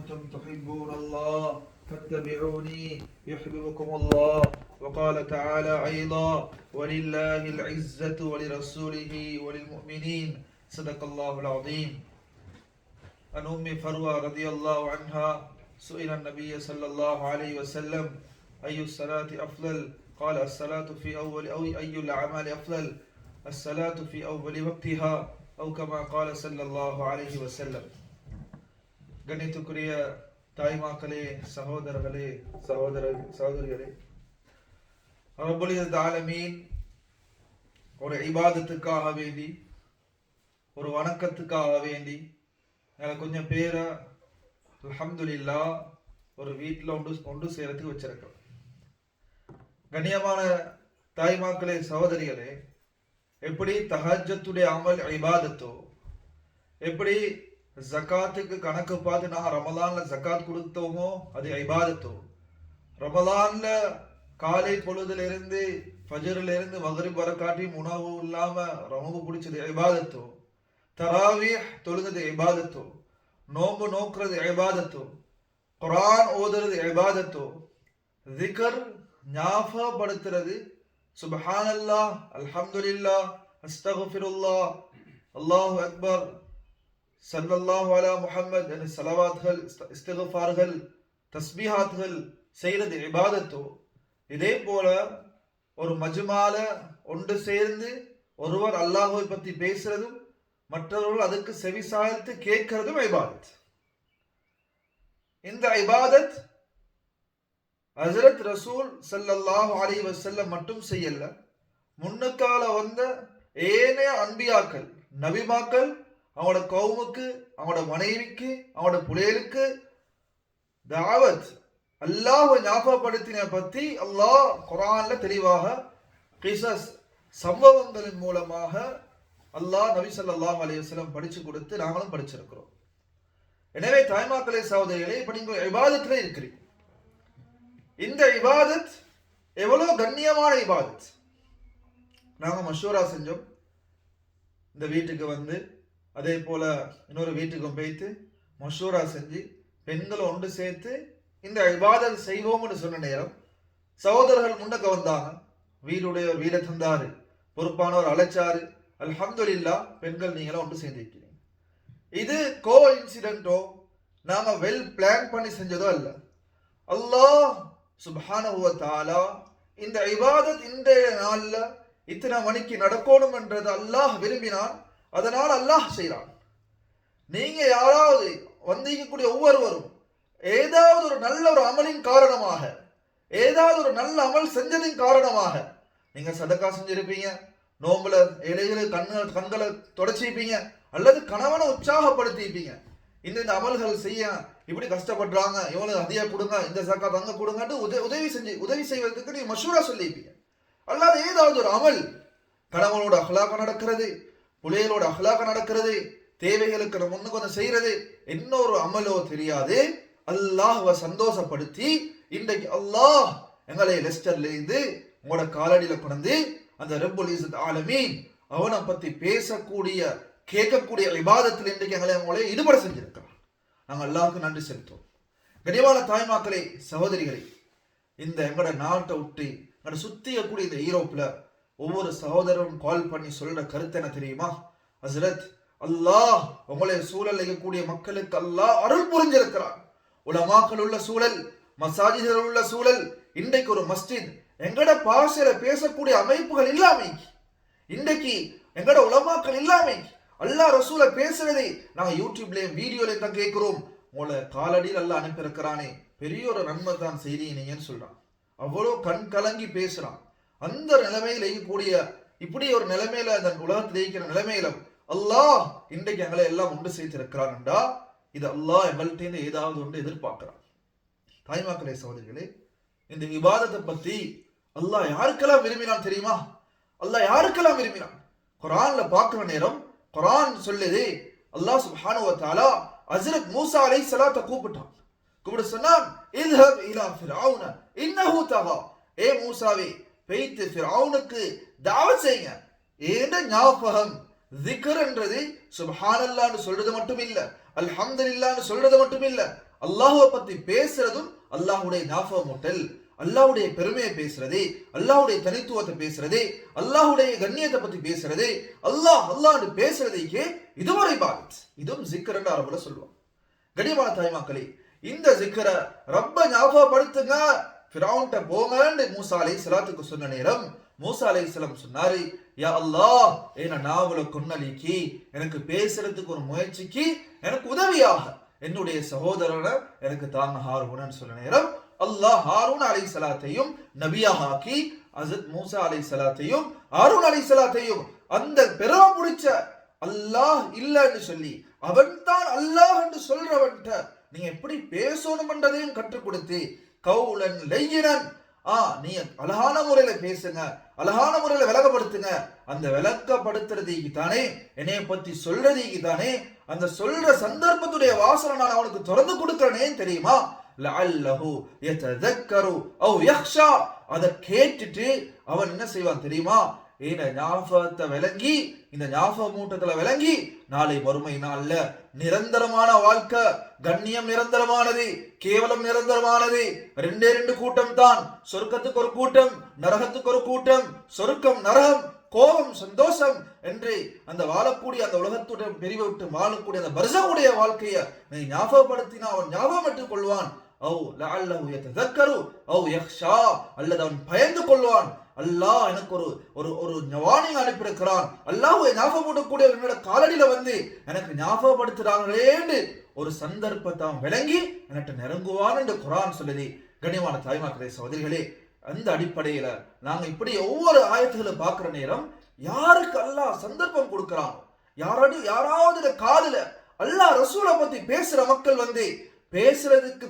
كنتم تحبون الله فاتبعوني يحببكم الله. وقال تعالى أيضا ولله العزة ولرسوله وللمؤمنين. صدق الله العظيم. عن أم فروة رضي الله عنها سئل النبي صلى الله عليه وسلم أي الصلاة أفضل؟ قال الصلاة في أول أو أي الأعمال أفضل؟ الصلاة في أول وقتها أو كما قال صلى الله عليه وسلم. கணித்துக்குரிய தாய்மாக்களே, சகோதரர்களே, சகோதரிகளே, ரப்புல் ஆலமீன் ஒரு இபாதத்துக்காக வேண்டி, ஒரு வணக்கத்துக்காக வேண்டி எனக்கு கொஞ்சம் பேரை அல்ஹம்துலில்லாஹ் ஒரு வீட்டில் ஒன்று சேரத்துக்கு வச்சிருக்கோம். கண்ணியமான தாய்மாக்களே, சகோதரிகளே, எப்படி தஹஜ்ஜத்துடைய அமல் இபாதத்தோ, எப்படி ஜகாத்துக்கு கணக்கு பார்த்து நான் ரமலான்ல ஜகாத் கொடுத்தோமோ அது இபாதத்தோ, ரமலான்ல காலை பொழுதுல இருந்து ஃபஜ்ர்ல இருந்து மக்ரிப் வர காட்டி உணவு இல்லாம ரமவு பிடிச்சது இபாதத்தோ, தராவீஹ் தொழுகிறது இபாதத்தோ, நோம்பு நோக்குறது இபாதத்தோ, குர்ஆன் ஓதுறது இபாதத்தோ, திக்ர் ஞாபகப்படுத்துறது சுப்ஹானல்லாஹ், அல்ஹம்துலில்லாஹ், அஸ்தக்ஃபிருல்லாஹ், அல்லாஹு அக்பர், ஸல்லல்லாஹு அலா முஹம்மத் என்ற ஸலவாத்கள், இஸ்திக்ஃபார்கள், தஸ்பீஹாத்கள் செய்யறது இபாதத்தோ, இதே போல ஒரு மஜ்மால ஒன்று சேர்ந்து ஒருவர் அல்லாஹ்வை பற்றி பேசுறதும் மற்றவர்கள் அதுக்கு செவிசாய்த்து கேட்கிறதும் இபாதத். இந்த இபாதத் ஹஜ்ரத் ரசூல் ஸல்லல்லாஹு அலைஹி வஸல்லம் மட்டும் செய்யல, முன்னுக்கால வந்த ஏனைய அன்பியாக்கள், நபிமாக்கள் அவனோட கௌமுக்கு, அவனோட மனைவிக்கு, அவனோட புலையலுக்கு தாவத் அல்லாஹ்வை ஞாபகப்படுத்தின பத்தி அல்லாஹ் குர்ஆன்ல தெளிவாக கிசஸ் சம்பவங்களின் மூலமாக அல்லாஹ் நபி ஸல்லல்லாஹு அலைஹி வஸல்லம் படிச்சு கொடுத்து நாங்களும் படிச்சிருக்கிறோம். எனவே தாய்மாக்களே, சகோதரிகளே, இப்ப நீங்க இபாதத்துல இருக்கிறீங்க. இந்த இபாதத் எவ்வளவு கண்ணியமான இபாதத். நாங்க மஷூரா செஞ்சோம். இந்த வீட்டுக்கு வந்து அதே போல இன்னொரு வீட்டுக்கும் போய்த்து மஷூரா செஞ்சு பெண்களை ஒன்று சேர்த்து இந்த இபாதத் செய்வோம்னு சொன்ன நேரம் சகோதரர்கள் முன்னக்க வந்தாங்க. வீடுடையவர் வீடை தந்தாரு, பொறுப்பானவர் அழைச்சாரு. அல்ஹம்துலில்லாஹ், பெண்கள் நீங்களும் ஒன்று சேர்ந்திருக்கிறீங்க. இது கோ இன்சிடென்ட்டோ நாம வெல் பிளான் பண்ணி செஞ்சதோ அல்ல. அல்லாஹ் சுப்ஹானஹு வ தஆலா இந்த இபாதத் இன்றைய நாள்ல இத்தனை மணிக்கு நடக்கணும் என்றது அல்லாஹ் விரும்பினான். அதனால் அல்லாஹ் செய்கிறான். நீங்க யாராவது வந்திருக்கக்கூடிய ஒவ்வொருவரும் ஏதாவது ஒரு நல்ல ஒரு அமலின் காரணமாக, ஏதாவது ஒரு நல்ல அமல் செஞ்சதின் காரணமாக நீங்க சதக்கா செஞ்சிருப்பீங்க, நோம்புல இலைகளை கண்களை தொடச்சிருப்பீங்க, அல்லது கணவனை உற்சாகப்படுத்திப்பீங்க. இந்த அமல்கள் செய்ய இப்படி கஷ்டப்படுறாங்க, இவங்களுக்கு அதிகா கொடுங்க, இந்த சக்கா தங்க கொடுங்கன்னு உதவி செய்வதற்கு நீங்க மஷூரா சொல்லியிருப்பீங்க. அல்லாத ஏதாவது ஒரு அமல், கணவனோட அஹ்லாக நடக்கிறது, புலையலோட அஹ்லாக நடக்கிறது, தேவைகளுக்கு நம்ம முன்னுக்கு வந்து செய்யறது, இன்னொரு அமலோ தெரியாது. அல்லாஹ்வை சந்தோஷப்படுத்தி இன்றைக்கு அல்லாஹ் எங்களை லெஸ்டர்ல இருந்து உங்களோட காலடியில கொண்டு அந்த ரப்புல் ஆலமீன் அவனை பத்தி பேசக்கூடிய கேட்கக்கூடிய இபாதத்தில் இன்றைக்கு எங்களை ஈடுபட செஞ்சிருக்கிறான். நாங்கள் அல்லாஹ்வுக்கு நன்றி செலுத்துவோம். கனிவான தாய்மாக்களே, சகோதரிகளே, இந்த எங்களோட நாட்டை விட்டு எங்களோட சுத்தியக்கூடிய இந்த ஈரோப்ல ஒவ்வொரு சகோதரரும் கால் பண்ணி சொல்ற கருத்து என்ன தெரியுமா? ஹஸ்ரத், அல்லாஹ் உங்களுடைய சூழல் இருக்கக்கூடிய மக்களுக்கு அல்லாஹ் அருள் புரிஞ்சிருக்கிறான். உலமாக்கள் உள்ள சூழல், மசாஜிகள் உள்ள சூழல், இன்றைக்கு ஒரு மஸ்ஜித் எங்கட பாஷையில பேசக்கூடிய அமைப்புகள் இல்லாமை, இன்றைக்கு எங்கட உலமாக்கள் இல்லாமை, அல்லாஹ் ரசூலை பேசுறதை நாங்க யூடியூப்லயும் வீடியோலையும் தான் கேட்கிறோம். உங்களை காலடியில் அல்லாஹ் அனுப்பியிருக்கிறானே, பெரிய ஒரு நன்மை தான் செய்றீங்கன்னு சொல்றான். அவ்வளோ கண் கலங்கி பேசுறான். அந்த நிலைமையில் இருக்கக்கூடிய இப்படி ஒரு நிலைமையில அந்த உலகத்தில் இருக்கிற நிலைமையில அல்லாஹ் இன்றைக்கு எங்களை எல்லாம் ஒன்று சேர்த்திருக்கிறான் என்றா இது அல்லாஹ் எங்கள்கிட்ட ஏதாவது ஒன்று எதிர்பார்க்கிறான். தாய்மாக்களே, சகோதரிகளே, இந்த இபாதத்தை பத்தி அல்லாஹ் யாருக்கெல்லாம் விரும்பினான் தெரியுமா? அல்லாஹ் யாருக்கெல்லாம் விரும்பினான் குர்ஆன்ல பார்க்கிற நேரம் குர்ஆன் சொல்லுது, அல்லாஹ் சுப்ஹானஹு வ தஆலா ஹஜ்ரத் மூசா அலைஹிஸ்ஸலாத்தை கூப்பிட்டான். கூப்பிட்டு சொன்னான், இத்ஹப் இலா ஃபிர்அவுன இன்னஹு தகா, ஏ மூசாவே பெய்த்து ஃபிர்அவுனுக்கு தாவத் செய்யுங்க. ஏண்ட ஞாபகம் திக்ர் என்றது சுப்ஹானல்லாஹ்னு சொல்றது மட்டும் இல்ல, அல்ஹம்துலில்லாஹ்னு சொல்றது மட்டும் இல்ல, அல்லாஹ்வை பத்தி பேசுறதும் அல்லாஹ்வுடைய ஞாபகமூட்டல், அல்லாஹ்வுடைய பெருமையை பேசுறது, அல்லாஹ்வுடைய தனித்துவத்தை பேசுறது, அல்லாஹ்வுடைய கண்ணியத்தை பத்தி பேசுறது, அல்லாஹ் அல்லாஹ்னு பேசுறதுக்கே இது ஒரு இபாதத். இதுவும் ஜிக்ர்னு அரபுல சொல்லுவாங்க. கண்ணியமான தாய்மாக்களே, இந்த ஜிக்ரை ரப்ப ஞாபகப்படுத்துங்க, ஃபிரௌன்ட்ட போங்கன்னு மூசா அலைஹிஸ்ஸலாத்துக்கு சொன்ன நேரம் மூசா அலைஹிஸ்ஸலாம் சொன்னாரு, யா அல்லாஹ் என்ன நாவல கொன்னலிக்கு, எனக்கு பேசுறதுக்கு ஒரு முயற்சிக்கு எனக்கு உதவியாக என்னுடைய சகோதரனை எனக்கு தாங்க ஹாரூன்னு சொன்ன நேரம் அல்லாஹ் ஹாரூன் அலைஹிஸ்ஸலாத்தையும் நபியாக ஆக்கி ஹஜ்ரத் மூசா அலைஹிஸ்ஸலாத்தையும் ஹாரூன் அலைஹிஸ்ஸலாத்தையும் அந்த பெருமை முடிச்ச அல்லாஹ் இல்லைன்னு சொல்லி அவன் தான் அல்லாஹ் என்று சொல்றவன்ட்ட நீங்க எப்படி பேசணும்ன்றதையும் கற்றுக் கொடுத்து கவுலன் லையினன், நீ அழகான முறையில பேசுங்க, அழகான முறையில விளக்கப்படுத்துங்க, அந்த விளக்கப்படுத்துறதுக்கு தானே என்னைய பத்தி சொல்றதுக்கு தானே அந்த சொல்ற சந்தர்ப்பத்துடைய வாசனை நான் அவனுக்கு திறந்து கொடுக்கிறேனே தெரியுமா, லஅல்லஹு யததக்கரு அவ் யக்ஷா, அதை கேட்டுட்டு அவன் என்ன செய்வான் தெரியுமா, இந்த ஞாபகத்தை விளங்கி இந்த ஞாபக மூட்டத்துல விளங்கி நாளை மறுமை நாள்ல நிரந்தரமான வாழ்க்கை, கண்ணியம் நிரந்தரமானது, கேவலம் நிரந்தரமானது, ரெண்டே ரெண்டு கூட்டம் தான், சொர்க்கத்துக்கு ஒரு கூட்டம், நரகத்துக்கு ஒரு கூட்டம், சொர்க்கம் நரகம், கோபம் சந்தோஷம் என்று அந்த வாழக்கூடிய அந்த உலகத்துடைய பிரிவை விட்டு வாழக்கூடிய அந்த பர்ஸகுடைய வாழ்க்கையை நீ ஞாபகப்படுத்தினா அவன் ஞாபகம் பெற்றுக் கொள்வான். அல்லது அவன் பயந்து கொள்வான். அல்லாஹ் எனக்கு ஒரு வார்னிங் அனுப்பியிருக்கிறான், அல்லாஹ்வை ஞாபகப்படுத்தக்கூடிய என்னோட காலடியில வந்து எனக்கு ஞாபகப்படுத்துறாங்களேன்னு ஒரு சந்தர்ப்பத்தை அவன் விளங்கி எனக்கு நெருங்குவான் என்று குர்ஆன் சொல்லுது. கண்ணியமான தாய்மார்களே சகோதரிகளே, அந்த அடிப்படையில நாங்க இப்படி ஒவ்வொரு ஆயத்துகளை பார்க்கிற நேரம் யாருக்கு அல்லாஹ் சந்தர்ப்பம் கொடுக்கிறான், யாராவது காதுல அல்லாஹ் ரசூலை பத்தி பேசுற மக்கள் வந்து பேசுறதுக்கு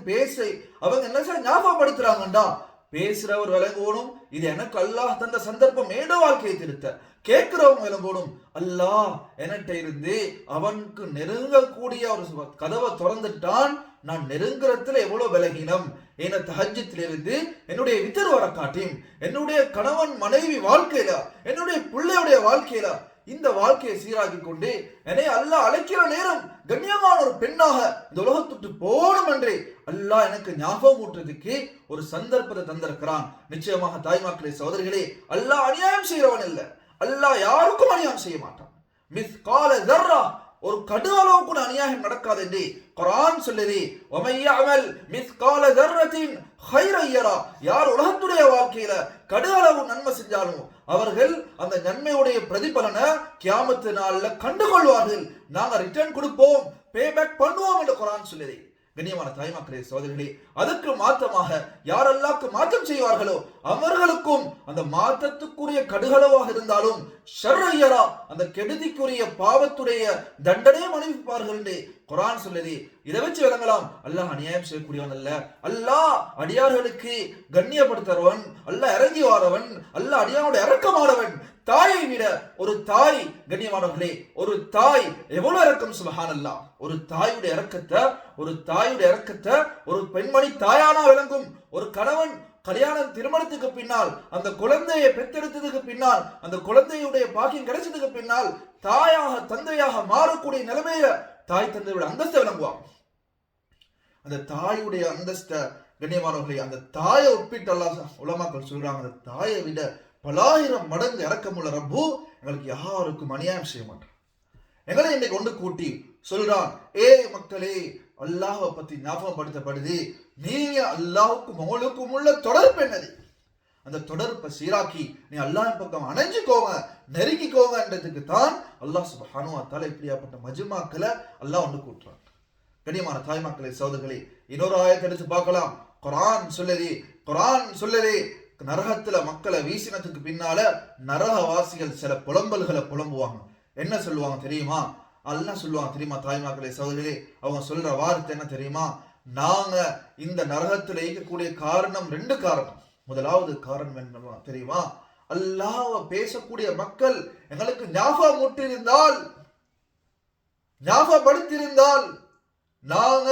அவங்க என்ன செய்ய ஞாபகப்படுத்துறாங்கண்டா பேசுறவர் விளங்கணும், இது எனக்கு அல்லாஹ் தந்த சந்தர்ப்பம், ஏதோ வாழ்க்கையை திருத்த கேட்கிறவங்க விளங்கணும், அல்லாஹ் என்கிட்ட இருந்து அவனுக்கு நெருங்கக்கூடிய ஒரு கதவை திறந்துட்டான், நான் நெருங்குறதுல எவ்வளவு விலகினம், என தஹஜ்ஜுதிலிருந்து என்னுடைய வித்தர் வர காட்டியும் என்னுடைய கணவன் மனைவி வாழ்க்கையில என்னுடைய பிள்ளையுடைய வாழ்க்கையில இந்த வாழ்க்கையை சீராக்கி கொண்டு என்னை அல்லாஹ் அழைக்கிற நேரம் கண்ணியமான ஒரு பெண்ணாக இந்த உலகத்துட்டு போகணும் என்று அல்லாஹ் எனக்கு ஞாபகம் ஊட்டுறதுக்கு ஒரு சந்தர்ப்பத்தை தந்திருக்கிறான். நிச்சயமாக தாய்மார்களே சகோதரிகளே, அல்லாஹ் அநியாயம் செய்யறவன் இல்லை, அல்லாஹ் யாருக்கும் அநியாயம் செய்ய மாட்டான். மிஸ்கால தர்ரா, ஒரு கடுகளவு கூட அநியாயம் நடக்காது என்று குர்ஆன் சொல்லுது. வமையஅமல் மிஸ்கால தர்ரத்தின் கைரன் யரா, யார் உலகத்துடைய வாழ்க்கையில கடுகளவு நன்மை செஞ்சாலும் அவர்கள் அந்த நன்மையுடைய பிரதிபலனை கியாமத்து நாள்ல கண்டுகொள்வார்கள், நாங்க ரிட்டர்ன் கொடுப்போம், பேபேக் பண்ணுவோம் என்று குர்ஆன் சொல்லுது. கண்ணியமான தாய்மார்களே சகோதரிகளே, அதுக்கு மாற்றமாக யாரெல்லாம் மாற்றம் செய்வார்களோ அவர்களுக்கும் அந்த மாற்றத்துக்குரிய கடுகளவாக இருந்தாலும் ஷர்ரையரா, அந்த கெடுதிக்குரிய பாவத்துடைய தண்டனையை அனுபவிப்பார்கள் என்று குர்ஆன் சொல்லுது. இதை வச்சு விளங்கலாம், அல்லாஹ் அநியாயம் செய்யக்கூடியவன் அல்ல, அல்லாஹ் அடியார்களுக்கு கண்ணியப்படுத்துறவன், அல்லாஹ் இறங்கி வாரவன், அல்லாஹ் அடியாரோட இறக்கமானவன். தாயை விட ஒரு தாய், கண்ணியமானவர்களே, ஒரு தாய் எவ்வளவு இறக்கம், சுப்ஹானல்லாஹ். ஒரு தாயுடைய இறக்கத்தை ஒரு பெண்மணி தாயானா விளங்கும். ஒரு கணவன் கல்யாணம் திருமணத்துக்கு பின்னால் அந்த குழந்தையை பெற்றெடுத்ததுக்கு பின்னால் அந்த குழந்தையுடைய பாக்கியம் கிடைச்சதுக்கு பின்னால் தாயாக தந்தையாக மாறக்கூடிய நிலைமையில தாய் தந்தையோட அந்தஸ்தை விளங்குவான். அந்த தாயுடைய அந்தஸ்தை கண்ணியமானவர்களே, அந்த தாயை ஒப்பிட்டு அல்லாஹ் உலமாக்கள் சொல்றாங்க, அந்த தாயை விட பலாயிரம் மடங்கு இறக்கமுள்ள ரப்பு எங்களுக்கு யாருக்கும் அநியாயம் செய்ய மாட்டான். எங்களை இன்னைக்கு ஒன்று கூட்டி சொல்றான், ஏ மக்களே, அல்லாஹ்வை பத்தி ஞாபகப்படுத்தப்படுது, நீங்க அல்லாஹ்வுக்கும் உங்களுக்கும் உள்ள தொடர்பு என்னது, அந்த தொடர்பை சீராக்கி நீ அல்லாஹ் பக்கம் அணைஞ்சுக்கோங்க, நெருங்கிக்கோங்கன்றதுக்கு தான் அல்லாஹ் சுப்ஹானஹு வ தஆலா இப்படியாப்பட்ட மஜ்மாக்களை அல்லாஹ் ஒன்று கூட்டுறான். கண்ணியமான தாய்மாக்களே சகோதரர்களே, இன்னொரு ஆயத்தை எடுத்து பார்க்கலாம். குர்ஆன் சொல்லுது நரகத்துல மக்களை வீசினதுக்கு பின்னால நரகவாசிகள் சில புலம்பல்களை புலம்புவாங்க. என்ன சொல்லுவாங்க தெரியுமா? அல்லாஹ் சொல்லுவாங்க தெரியுமா? தாய்மார்களே சகோதரர்களே, அவங்க சொல்ற வார்த்தை என்ன தெரியுமா? நாங்க இந்த நரகத்துல இருக்கக்கூடிய காரணம் ரெண்டு காரணம். முதலாவது காரணம் என்ன தெரியுமா? அல்லாஹ்வை பேசக்கூடிய மக்கள் எங்களுக்கு ஞாபகப்படுத்தியிருந்தால் நாங்க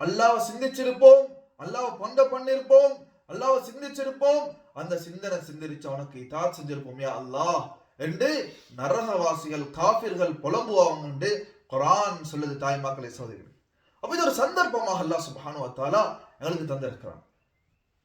அல்லாஹ்வை சிந்திச்சிருப்போம், அல்லாஹ்வை பொண்ட பண்ணிருப்போம், அல்லாஹ்வை சிந்திச்சிருப்போம், அந்த சிந்திச்சு அவனுக்கு இதாத் செஞ்சிருப்போம் யா அல்லாஹ் என்று நரகவாசிகள் காஃபிர்கள் புலம்புவாங்க என்று குர்ஆன் சொல்லுது. தாய்மார்களே சகோதரிகளே, அப்ப இது ஒரு சந்தர்ப்பமாக அல்லாஹ் சுப்ஹானஹு வ தஆலா எங்களுக்கு தந்திருக்கிறான்.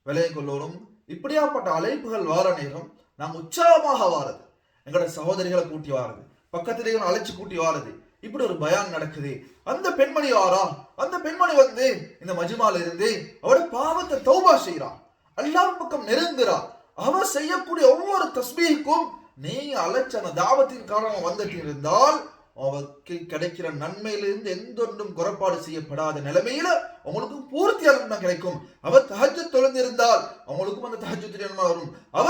விலை கொள்ளோரும் இப்படியாப்பட்ட அழைப்புகள் வார நேரம் நாம் உற்சாகமாக வாரது, எங்களோட சகோதரிகளை கூட்டி வாரது, பக்கத்திலே அழைச்சு கூட்டி வாரது, இப்படி ஒரு பயான் நடக்குது. அந்த பெண்மணி வாரா, அந்த பெண்மணி வந்து இந்த மஜ்மால இருந்து அவட பாவத்தை தௌபா செய்யறா, அல்லாஹ் பக்கம் நெருங்குறா. அவ செய்யக்கூடிய ஒவ்வொரு தஸ்பீஹுக்கும் நீங்க அழைச்ச அந்த தாவத்தின் காரணம் வந்துட்டு இருந்தால் அவருக்கு கிடைக்கிற நன்மையிலிருந்து எந்த ஒன்றும் குறைபாடு செய்யப்படாத நிலைமையில அவங்களுக்கு பூர்த்தியான நன்மை கிடைக்கும். அவ தஹஜ்ஜுத் தொழுந்திருந்தால் அவங்களுக்கும் அந்த தஹஜ்ஜுத் நன்மை வரும். அவ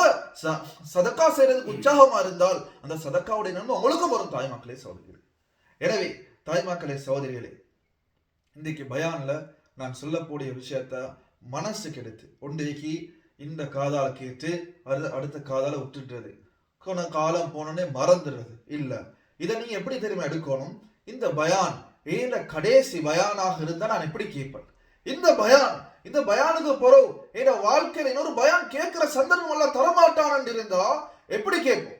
சதக்கா செய்யறதுக்கு உற்சாகமா இருந்தால் அந்த சதக்காவுடைய நன்மை அவங்களுக்கும் வரும். தாய்மாக்களே சகோதரிகளே, எனவே தாய்மாக்களே சகோதரிகளே, இன்றைக்கு பயான்ல நான் சொல்லக்கூடிய விஷயத்த மனசுக்கு எடுத்து ஒன்றைக்கு இந்த காதால கேட்டு அடுத்த காதால விட்டுடுறது, காலம் போனோடனே மறந்துடுறது இல்ல. இதை நீங்க எப்படி தெரியுமா எடுக்கணும்? இந்த பயான் ஏன் கடைசி பயானாக இருந்தா நான் எப்படி கேட்பேன்? இந்த பயானுக்கு பிறகு என் வாழ்க்கையில இன்னொரு பயான் கேட்கிற சந்தர்ப்பம் எல்லாம் தரமாட்டான் இருந்தா எப்படி கேட்போம்?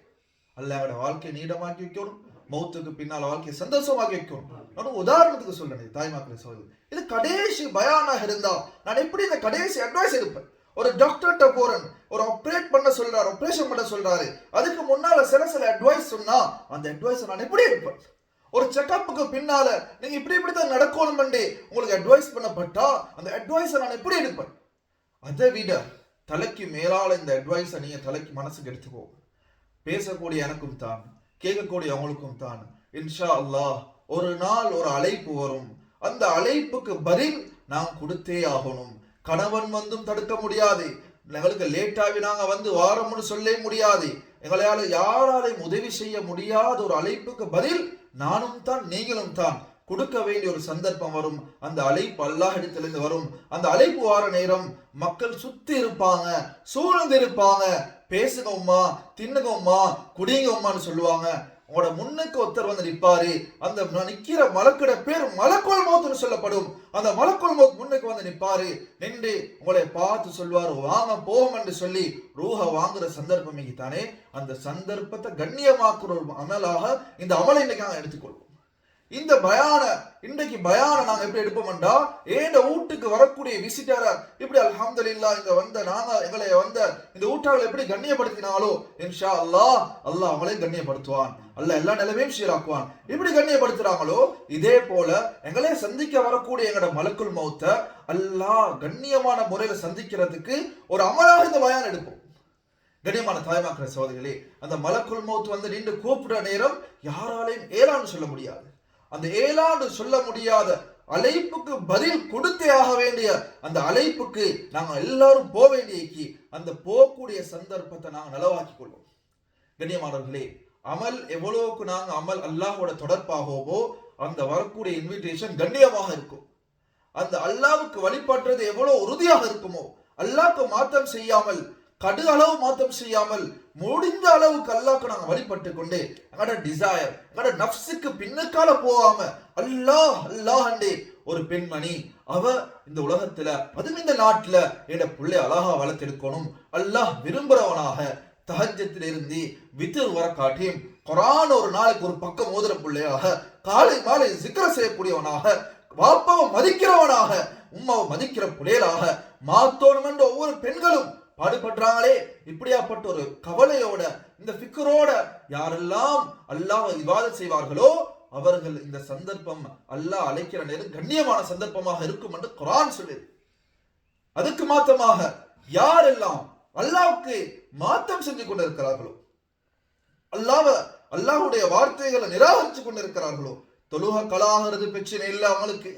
அல்ல என்னோட வாழ்க்கையை நீடமாக்கி வைக்கணும், மௌத்துக்கு பின்னால் வாழ்க்கையை சந்தோஷமாக்கி வைக்கணும். நான் உதாரணத்துக்கு சொல்றேன் தாய்மாக்களை சொல்லுது, இது கடைசி பயானாக இருந்தா நான் எப்படி இந்த கடைசி அட்வைஸ் எடுப்பேன்? ஒரு டாக்டர்கிட்ட போறேன், ஒரு ஆப்ரேட் பண்ண சொல்றாரு, ஆப்ரேஷன் பண்ண சொல்றாரு, அதுக்கு முன்னால சில அட்வைஸ் சொன்னா அந்த அட்வைஸ் நான் எப்படி எடுப்பேன்? ஒரு செக்கப்புக்கு பின்னால நீங்க இப்படித்தான் நடக்கணும் உங்களுக்கு அட்வைஸ் பண்ணப்பட்டா அந்த அட்வைஸை நான் எப்படி எடுப்பேன்? அதை விட தலைக்கு மேலால இந்த அட்வைஸை நீங்க தலைக்கு மனசுக்கு எடுத்துக்கோ. பேசக்கூடிய எனக்கும் தான், கேட்கக்கூடிய அவங்களுக்கும் தான். இன்ஷா அல்லாஹ் ஒரு நாள் ஒரு அழைப்பு வரும், அந்த அழைப்புக்கு பதில் நாம் கொடுத்தே ஆகணும். கணவன் வந்தும் தடுக்க முடியாது, எங்களுக்கு லேட்டாகி நாங்க வந்து வாரம்னு சொல்ல முடியாது, எங்களால யாராலையும் உதவி செய்ய முடியாத ஒரு அழைப்புக்கு பதில் நானும் தான் நீங்களும் தான் கொடுக்க வேண்டிய ஒரு சந்தர்ப்பம் வரும். அந்த அழைப்பு அல்லாஹ் இடத்திலிருந்து வரும். அந்த அழைப்பு வார நேரம் மக்கள் சுத்தி இருப்பாங்க, சூழ்ந்து இருப்பாங்க. பேசுங்க உம்மா, தின்னுங்க உம்மா, குடிங்க உம்மான்னு சொல்லுவாங்க. உங்களோட முன்னுக்கு ஒருத்தர் வந்து நிற்பாரு, அந்த நிக்கிற மலக்கிட பேர் மலக்குல் மௌத்னு சொல்லப்படும். அந்த மலக்குல் மௌத் முன்னுக்கு வந்து நிற்பாரு, நின்று உங்களை பார்த்து சொல்வாரு வாங்க போகும் என்று சொல்லி ரூஹ வாங்குற சந்தர்ப்பம் தானே. அந்த சந்தர்ப்பத்தை கண்ணியமாக்குற ஒரு அமலாக இந்த அமலை இன்னைக்கு நாங்கள் எடுத்துக்கொள்வோம். இந்த இன்றைக்கு பயான நாங்க எப்படி எடுப்போம்டா, ஏண்ட வீட்டுக்கு வரக்கூடிய விசிட்டரை இப்படி அல்ஹம்துலில்லாஹ் இங்க வந்த நாங்க எங்களை வந்த இந்த ஊட்டாளை எப்படி கண்ணியப்படுத்தினாலோ இன்ஷா அல்லாஹ் அவங்களே கண்ணியப்படுத்துவான். அல்லாஹ் எல்லா நிலைமையும் சீராக்குவான். இப்படி கண்ணியப்படுத்துறாங்களோ இதே போல எங்களே சந்திக்க வரக்கூடிய எங்களோட மலக்குல் மௌத்த அல்லாஹ் கண்ணியமான முறையில சந்திக்கிறதுக்கு ஒரு அமலாக இந்த பயான் எடுப்போம். கண்ணியமான தாய்மாக்கிற சோதரிகளே, அந்த மலக்குல் மௌத் வந்து நின்று கூப்பிடுற நேரம் யாராலையும் ஏலான்னு சொல்ல முடியாது. அந்த ஏலாண்டு சொல்ல முடியாத அழைப்புக்கு பதில் கொடுத்தே ஆக வேண்டிய அந்த அழைப்புக்கு நாங்கள் எல்லாரும் போக வேண்டிய அந்த போகக்கூடிய சந்தர்ப்பத்தை நாங்கள் நலவாக்கி கொள்வோம். கண்ணியமானவர்களே, அமல் எவ்வளவுக்கு நாங்கள் அமல் அல்லாஹோட தொடர்பாகவோ அந்த வரக்கூடிய இன்விடேஷன் கண்ணியமாக இருக்கும். அந்த அல்லாவுக்கு வழிபடுறது எவ்வளவு உறுதியாக இருக்குமோ, அல்லாஹ்க்கு மாற்றம் செய்யாமல் கடு அளவு மாற்றம் செய்யாமல் முடிஞ்ச அளவுக்கு அல்லாஹ்க்கு நாங்க வழிபட்டு கொண்டு எங்களோட டிசைர் எங்களோட நஃப்ஸுக்கு பின்னுக்கால போகாம அல்லாஹ் அல்லாஹ் ஒரு பெண்மணி அவ இந்த உலகத்துல அதுவும் இந்த நாட்டுல என்னோட பிள்ளை அழகா வளர்த்தெடுக்கணும், அல்லாஹ் விரும்புறவனாக தஹஜ்ஜத்தில் இருந்து வித்ர் வர காட்டியும் குர்ஆன் ஒரு நாளைக்கு ஒரு பக்கம் ஓதுற பிள்ளையாக காலை மாலை zikr செய்யக்கூடியவனாக வாப்பாவை மதிக்கிறவனாக உம்மாவை மதிக்கிற பிள்ளைகளாக மாத்தோணும் என்ற ஒவ்வொரு பெண்களும் பாடுபடுறாங்களே. இப்படியாப்பட்ட ஒரு கவலையோட இந்த ஃபிக்ரோட யாரெல்லாம் அல்லாஹ்வை இபாதத் செய்வார்களோ அவர்கள் இந்த சந்தர்ப்பம் அல்லாஹ் அழைக்கிற நேரம் கண்ணியமான சந்தர்ப்பமாக இருக்கும் என்று குர்ஆன் சொல்லுது. அதுக்கு மாற்றமாக யாரெல்லாம் அல்லாஹ்வுக்கு மாற்றம் செஞ்சு கொண்டிருக்கிறார்களோ, அல்லாஹ்வுடைய வார்த்தைகளை நிராகரிச்சு கொண்டிருக்கிறார்களோ, தொழுக கலாகிறது பிரச்சனை இல்லை, அவங்களுக்கு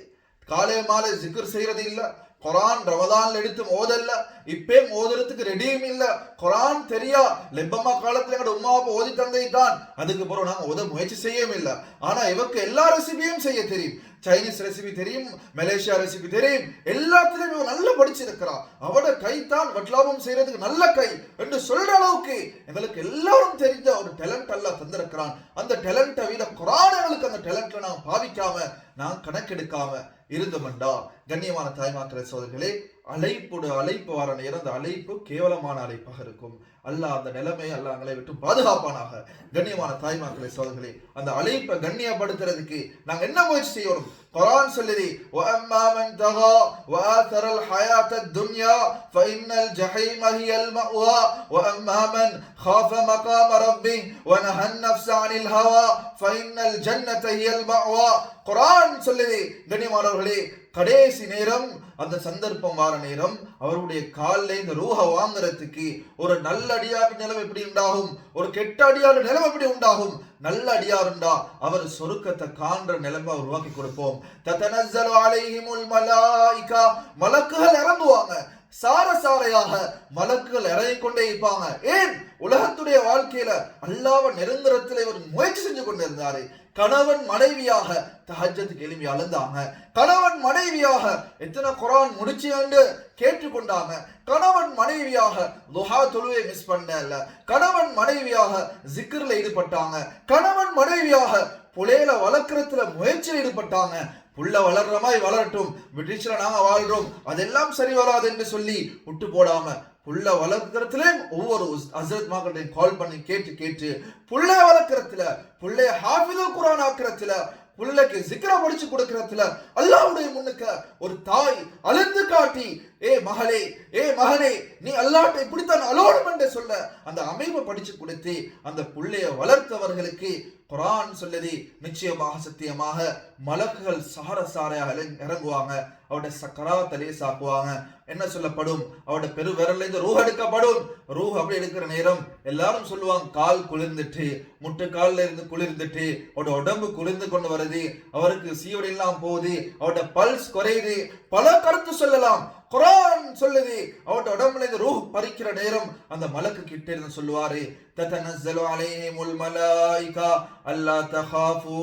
காலை மாலை zikr செய்யறது இல்லை, குர்ஆன் ரமதான்ல எடுத்து ஓதல்ல, இப்பே ஓதுறதுக்கு ரெடியும் இல்ல, குர்ஆன் தெரியா லெப்பம்மா காலத்துல எங்க உமாவை ஓதி தந்தைத்தான், அதுக்கு பிறகு நாங்க ஓத முயற்சி செய்யவும் இல்லை. ஆனா இவருக்கு எல்லா ரெசிபியும் செய்ய தெரியும், சைனீஸ் ரெசிபி தெரியும், மலேசியா ரெசிபி தெரியும், எல்லாத்திலும் இவன் நல்லா படிச்சிருக்கிறான், அவட கைத்தான் வட்லாபம் செய்யறதுக்கு நல்ல கை என்று சொல்ற அளவுக்கு எங்களுக்கு எல்லாரும் தெரிஞ்ச ஒரு டேலண்ட் அல்லாஹ் தந்திருக்கிறான். அந்த டேலண்ட்டை விட குர்ஆன் எங்களுக்கு அந்த டேலண்ட்ல நான் பாவிக்காம நான் கணக்கெடுக்காம இருந்தோம்டா. கண்ணியமான தாய்மாக்கிற சோதர்களே, அழைப்பு வர நேரம் அந்த அழைப்பு கேவலமான அழைப்பாக இருக்கும். அல்லாஹ் அந்த நிலைமை அல்லாஹ் எங்களை விட்டு பாதுகாப்பானாக. கண்ணியமான தாய்மாக்கிற சோதர்களே, அந்த அழைப்பை கண்ணியப்படுத்துறதுக்கு நாங்க என்ன முயற்சி செய்யணும்? குர்ஆன் சொல்லுது وَأَمَّا مَنْ طَغَى وَآثَرَ الْحَيَاةَ الدُّنْيَا فَإِنَّ الْجَحِيمَ هِيَ الْمَأْوَى وَأَمَّا مَنْ خَافَ مَقَامَ رَبِّهِ وَنَهَى النَّفْسَ عَنِ الْهَوَى فَإِنَّ الْجَنَّةَ هِيَ الْمَأْوَى. குர்ஆன் சொல்லுது கண்ணியமானவர்களே, கடைசி நேரம், அந்த சந்தர்ப்பம் வார நேரம், அவருடைய காலில் இந்த ரூஹ வாங்குறதுக்கு ஒரு நல்ல அடியார் நிலைமை எப்படி உண்டாகும், ஒரு கெட்ட அடியார் நிலைமை எப்படி உண்டாகும். நல்ல அடியாருண்டா அவர் சொருக்கத்தை காண்ற நிலைமை உருவாக்கி கொடுப்போம். ததனஸ்ஸலு அலைஹிமுல் மலாயிகா, மலக்குகள் இறங்குவாங்க, சாரையாக மலக்குகள் இறங்கிக் கொண்டே இருப்பாங்க. ஏன்? உலகத்துடைய வாழ்க்கையில அல்லாஹ்வை நெருங்குறதுல இவர் முயற்சி செஞ்சு கொண்டிருந்தாரு. கணவன் மனைவியாக தஹஜ்ஜுக்கு எழும்பி அழுந்தாங்க. கணவன் மனைவியாக எத்தனை குர்ஆன் முடிச்சுண்டு கேட்டுக்கொண்டாங்க. கணவன் மனைவியாக துஹா தொழுவை மிஸ் பண்ணல. கணவன் மனைவியாக ஜிக்ர்ல ஈடுபட்டாங்க. கணவன் மனைவியாக புலையில வளர்க்கறதுல முயற்சியில் ஈடுபட்டாங்க. புள்ள வளர்ற மாதிரி வளரட்டும், பிரிட்டிஷ்ல நாங்க வாழ்றோம், அதெல்லாம் சரி வராது என்று சொல்லி விட்டு போடாம புள்ள வளர்க்கறதுல ஒவ்வொரு ஹஸ்ரத் மார்களையும் கால் பண்ணி கேட்டு புள்ள வளர்க்கறதுல, புள்ளைய ஹாஃபிதுல் குர்ஆன் ஆக்குறதுல, புள்ளைக்கு ஜிக்ர படிச்சு கொடுக்கறதுல அல்லாஹ்வுடைய முன்னுக்கு ஒரு தாய் அழுந்து காட்டி, ஏ மகளே, ஏ மகனே, நீ அல்லாஹ்ட்ட இப்படித்தான் அலோடும் என்று சொல்ல அந்த அமைப்பை படிச்சு கொடுத்து அந்த புள்ளைய வளர்த்தவர்களுக்கு குர்ஆன் சொல்லுது, நிச்சயமாக சத்தியமாக மலக்குகள் சாரையாக இறங்குவாங்க. அவருடைய சக்கராத்தை லேசாக்குவாங்க. என்ன சொல்லப்படும்? அவருடைய பெரு விரல்ல இருந்து ரூஹ் எடுக்கப்படும். ரூஹ் அப்படி எடுக்கிற நேரம் எல்லாரும் சொல்லுவாங்க, கால் குளிர்ந்துட்டு, முட்டு காலில் இருந்து குளிர்ந்துட்டு, அவருடைய உடம்பு குளிர்ந்து கொண்டு வருது, அவருக்கு சீவடி எல்லாம் போகுது, அவருடைய பல்ஸ் குறையுது, பல கருத்து சொல்லலாம். குர்ஆன் சொல்லுது, அவருடைய உடம்புல இருந்து ரூஹ் பறிக்கிற நேரம் அந்த மலக்கு கிட்ட இருந்து சொல்லுவாரு, ததனஸ்ஸலு அலைஹிமுல் மலாயிகா அல்லா தகாஃபு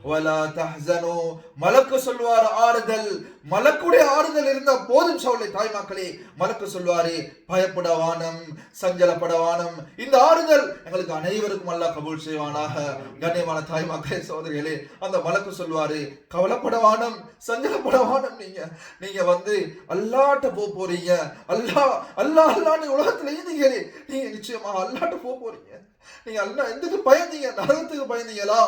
வலா தஹ்ஸனு. மலக்கு சொல்வார் ஆறுதல். மலக்குடைய ஆறுதல் இருந்தா போதும் சௌலை தாய்மாக்களே. மலக்கு சொல்வாரு, பயப்படவானம், சஞ்சலப்படவானம். இந்த ஆறுதல் எங்களுக்கு அனைவருக்கும் அல்லாஹ் கபூல் செய்வானாக. கண்ணியமான தாய்மாக்களே, சகோதரிகளே, அந்த மலக்கு சொல்வாரு, கவலைப்படவானம், சஞ்சலப்படவானம். நீங்க வந்து அல்லாஹ்ட்ட போறீங்க. அல்லாஹ் உலகத்துல நீங்க நிச்சயமாக அல்லாஹ்ட்ட போறீங்க. நீங்க அல்லாஹ் எதுக்கு பயந்தீங்க? நரகத்துக்கு பயந்தீங்களா?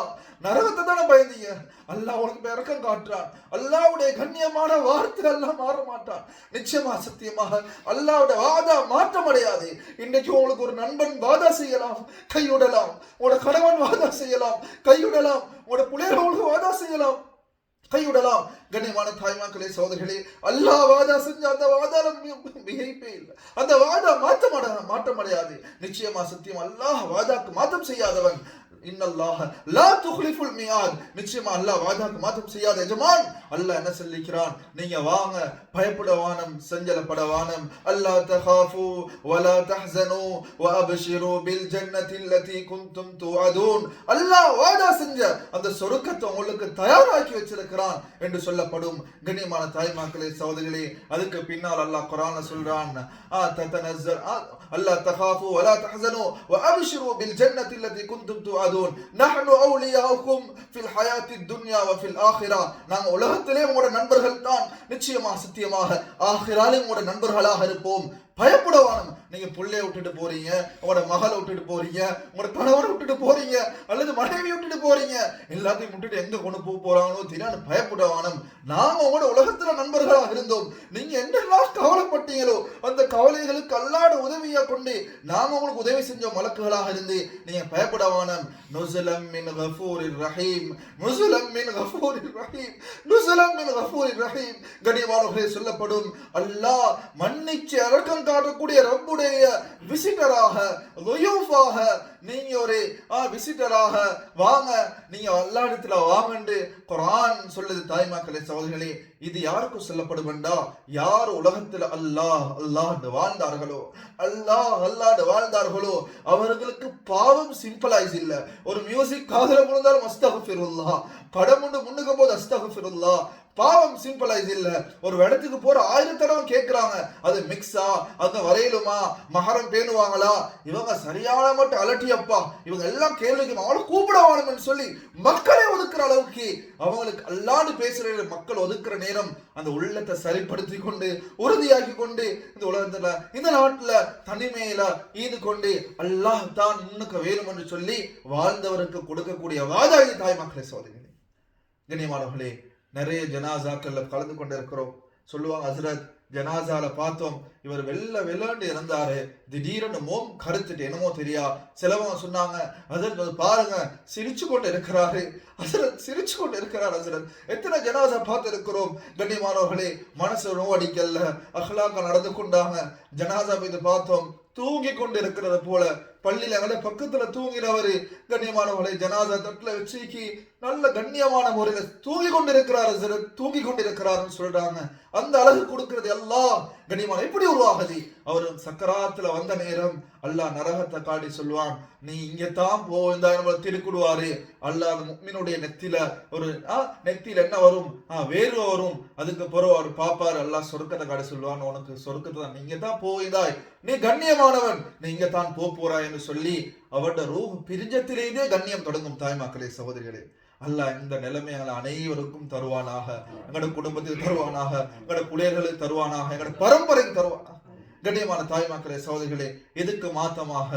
நரகத்தை தானே பயந்தீங்க. அல்லாஹ் உங்களுக்கு இறக்கம் காட்டுறான். அல்லாஹ்வுடைய கண்ணியமான வார்த்தை அல்லாஹ் மாற மாட்டான். நிச்சயமா சத்தியமாக அல்லாஹ்வுடைய வாதா மாற்றம் அடையாது. இன்னைக்கு உங்களுக்கு ஒரு நண்பன் வாதா செய்யலாம், கைவிடலாம். உங்களோட கணவன் வாதா செய்யலாம், கைவிடலாம். உங்களோட பிள்ளைகளுக்கு வாதா செய்யலாம், கைவிடலாம். கண்ணியமான தாய்மாக்களே, சகோதரிகளே, அல்லாஹ் வாதா செஞ்ச அந்த வாதால மிகைப்பே இல்லை. அந்த வாதா மாற்றம் அடையாது. நிச்சயமா சத்தியம் அல்லாஹ் வாதாக்கு மாற்றம் செய்யாதவன். இன்னல்லாஹ லா துக்லிஃபுல் மியாத். நிச்சயமா அல்லாஹ் வாதாக்கு மாற்றம் செய்யாத எஜமான். அல்லாஹ் என்ன சொல்லிக்கிறான்? நீங்க வாங்க, பயப்படவானம், சஞ்சலப்படவானம். அல்லா தகாஃபு வலா தஹ்ஸனு வஅப்ஷிரு பில் ஜன்னத்தி அல்லதி குன்தும் துஅதூன். அல்லாஹ் வாதா செஞ்ச அந்த சொர்க்கத்தை உங்களுக்கு தயாராக்கி வச்சிருக்கிறான் என்று சொல்லப்படும். கண்ணியமான தாய்மாக்களே, சகோதரிகளே, அதுக்கு பின்னால் அல்லாஹ் குர்ஆன்ல சொல்றான், ததனஸ்ஸல் அல்லா தகாஃபு வலா தஹ்ஸனு வஅப்ஷிரு பில் ஜன்னத்தி அல்லதி குன்தும் துஅதூன். நஹ்னு அவுலியாஉக்கும் ஃபில் ஹயாத்தித் துன்யா வ ஃபில் ஆখিরা. நாங்க உலகத்திலே உங்களோட நண்பர்கள் தான். நிச்சயமாக சத்தியமாக ஆখিরাலே உங்களோட நண்பர்களாக இருப்போம். பயப்படவானம். நீங்க புள்ளைய விட்டுட்டு போறீங்க, உங்களோட மகளை விட்டுட்டு போறீங்க, உங்களோட கணவரை விட்டுட்டு போறீங்க, அல்லது மனைவி விட்டுட்டு போறீங்க, எல்லாத்தையும் விட்டுட்டு எங்க கொண்டு போறாங்களோ தெரியாது. பயப்படவானம். நாம உங்களோட உலகத்துல நண்பர்களாக இருந்தோம். நீங்க என்னெல்லாம் கவலைப்பட்டீங்களோ அந்த கவலைகளுக்கு அல்லாஹ்வோட உதவியா கொண்டு நாம உங்களுக்கு உதவி செஞ்ச மலக்குகளாக இருந்து நீங்க பயப்படவானம். நுஸுலம் மின் கஃபூரிர் ரஹீம், நுஸுலம் மின் கஃபூரிர் ரஹீம், நுஸுலம் மின் கஃபூரிர் ரஹீம். கனிவானவர்களே, சொல்லப்படும் அல்லாஹ் மன்னிச்சு இரக்கம் காட்டக்கூடிய ரப்புடைய விசிட்டராக, லுயூஃபாக, நீங்க ஒரு விசிட்டராக வாங்க, நீங்க அல்லாஹ்விடத்துல வாங்கன்னு குர்ஆன் சொல்லுது. தாய்மாக்களே, சகோதரிகளே, இது யாருக்கும் சொல்லப்படும் என்றா, யார் உலகத்தில் அல்லாஹ் வாழ்ந்தார்களோ, வாழ்ந்தார்களோ அவர்களுக்கு பாவம் சிம்பிளைஸ் இல்ல. ஒரு மியூசிக் காதுல முழுந்தாலும் அஸ்தக்ஃபிருல்லாஹ், படம் முன்னுக்கு போது அஸ்தக்ஃபிருல்லாஹ், பாவம் சிம்பிளைஸ் இல்ல. ஒரு இடத்துக்கு போற 1000 தடவை கேட்கிறாங்க, அது மிக்ஸா, அங்க வரையிலுமா, மஹரம் பேணுவாங்களா, இவங்க சரியான மட்டும் அலட்டியப்பா, இவங்க எல்லாம் கேள்விக்கு அவங்கள கூப்பிடவானுன்னு சொல்லி மக்களை ஒதுக்குற அளவுக்கு அவங்களுக்கு அல்லாஹ்னு பேசுற மக்கள் ஒதுக்குற நேரம் அந்த உள்ளத்தை சரிப்படுத்தி கொண்டு உறுதியாக்கி கொண்டு இந்த உலகத்துல இந்த நாட்டுல தனிமையில ஈது கொண்டு அல்லாஹ் தான் முன்னுக்கு வேணும் என்று சொல்லி வாழ்ந்தவருக்கு கொடுக்கக்கூடிய வாதாயி தாய் மக்களை சோதனை. கண்ணியமானவர்களே, நிறைய ஜனாசாக்கள்ல கலந்து கொண்டிருக்கிறோம். சொல்லுவாங்க, ஹஸ்ரத் ஜனாசால பார்த்தோம், இவர் வெள்ளாண்டு இறந்தாரு, திடீர்னு மோம் கருத்துட்டு என்னமோ தெரியா. சிலவங்க சொன்னாங்க, ஹஸ்ரத் பாருங்க சிரிச்சு கொண்டு இருக்கிறாரு, ஹஸ்ரத் சிரிச்சு கொண்டு இருக்கிறார். ஹஸ்ரத் எத்தனை ஜனாசா பார்த்து இருக்கிறோம் கண்ணியமானவர்களே. மனசு நோவடிக்கல்ல, அஹ்லாக்க நடந்து கொண்டாங்க. ஜனாசா போய் பார்த்தோம், தூங்கி கொண்டு இருக்கிறது போல. பள்ளியில எங்களை பக்கத்துல தூங்கினவரு கண்ணியமானவர்களை ஜனாசா தட்டுல வச்சுக்கி நல்ல கண்ணியமான முறையில தூங்கி கொண்டிருக்கிறாரு, தூங்கி கொண்டிருக்கிறாருன்னு சொல்றாங்க. அந்த அழகு கொடுக்கிறது எல்லாம் கண்ணியமான எப்படி உருவாகுது. அவரு சக்கராத்துல வந்த நேரம் அல்லாஹ் நரகத்தை காட்டி சொல்லுவான், நீ இங்கத்தான் போ, இந்த திருக்குடுவாரு. அல்லாஹ் அந்த முக்மினுடைய நெத்தில ஒரு நெத்தியில என்ன வரும், வேர்வை வரும். அதுக்கு பிறகு அவர் பாப்பாரு, அல்லாஹ் சொர்க்கத்தை காட்டி சொல்லுவான், உனக்கு சொர்க்கத்தை தான், நீங்க தான் போயிதாய், நீ கண்ணியமானவன், நீ இங்க தான் போறாய் என்று சொல்லி அவருடைய ரூஹ் பிரிஞ்சத்திலேயே கண்ணியம் தொடங்கும். தாய்மார்களே, சகோதரிகளே, அல்லாஹ் இந்த நிலைமைகளை அனைவருக்கும் தருவானாக, எங்களோட குடும்பத்துக்கு தருவானாக, எங்களோட பிள்ளைகளுக்கு தருவானாக, எங்களோட பரம்பரைக்கு தருவானாக. கண்ணியமான தாய்மார்களே, சகோதரிகளே, எதுக்கு மாத்தமாக